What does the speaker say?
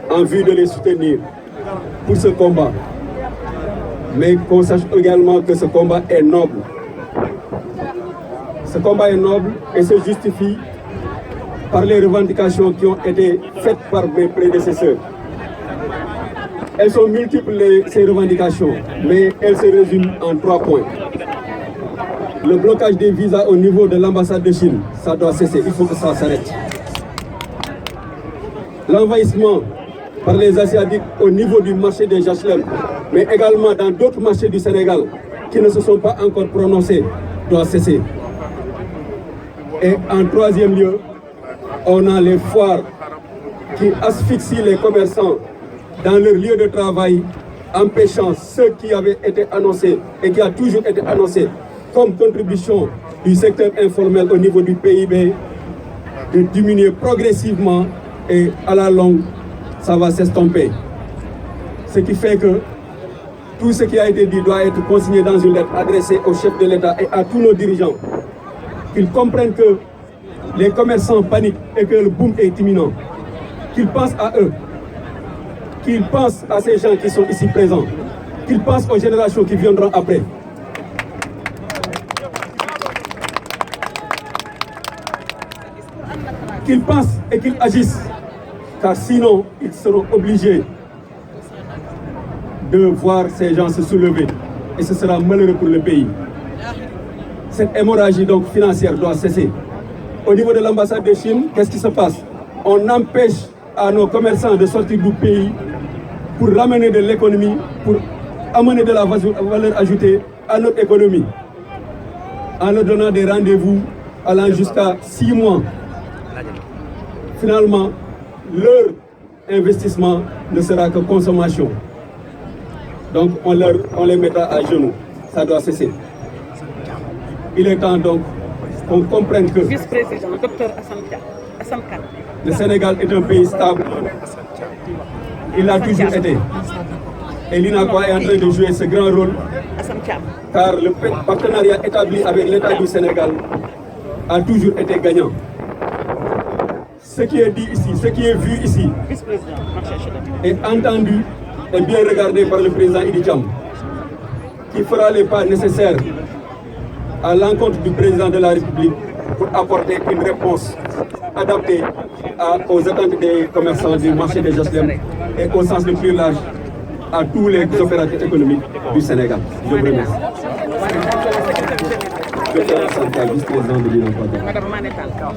en vue de les soutenir pour ce combat. Mais qu'on sache également que ce combat est noble. Ce combat est noble et se justifie par les revendications qui ont été faites par mes prédécesseurs. Elles sont multiples, ces revendications, mais elles se résument en 3 points. Le blocage des visas au niveau de l'ambassade de Chine, ça doit cesser, il faut que ça s'arrête. L'envahissement par les Asiatiques au niveau du marché des HLM, mais également dans d'autres marchés du Sénégal qui ne se sont pas encore prononcés, doit cesser. Et en 3e lieu, on a les foires qui asphyxient les commerçants dans leur lieu de travail, empêchant ceux qui avaient été annoncés et qui a toujours été annoncé comme contribution du secteur informel au niveau du PIB de diminuer progressivement et à la longue, ça va s'estomper. Ce qui fait que tout ce qui a été dit doit être consigné dans une lettre adressée au chef de l'État et à tous nos dirigeants. Qu'ils comprennent que les commerçants paniquent et que le boom est imminent. Qu'ils pensent à eux. Qu'ils pensent à ces gens qui sont ici présents. Qu'ils pensent aux générations qui viendront après. Qu'ils pensent et qu'ils agissent. Car sinon, ils seront obligés de voir ces gens se soulever. Et ce sera malheureux pour le pays. Cette hémorragie donc financière doit cesser. Au niveau de l'ambassade de Chine, qu'est-ce qui se passe? On empêche à nos commerçants de sortir du pays pour ramener de l'économie, pour amener de la valeur ajoutée à notre économie. En leur donnant des rendez-vous allant jusqu'à 6 mois. Finalement, leur investissement ne sera que consommation. Donc on les mettra à genoux. Ça doit cesser. Il est temps donc qu'on comprenne que Vice-président, Dr Assane Kane. Le Sénégal est un pays stable. Il l'a toujours été. Et l'INACOA est en train de jouer ce grand rôle car le partenariat établi avec l'État du Sénégal a toujours été gagnant. Ce qui est dit ici, ce qui est vu ici est entendu et bien regardé par le président Idi Thiam, qui fera les pas nécessaires à l'encontre du président de la République pour apporter une réponse adaptée aux attentes des commerçants du marché des HLM et au sens le plus large à tous les opérateurs économiques du Sénégal. Je vous remercie. Vice-président de l'INACOA.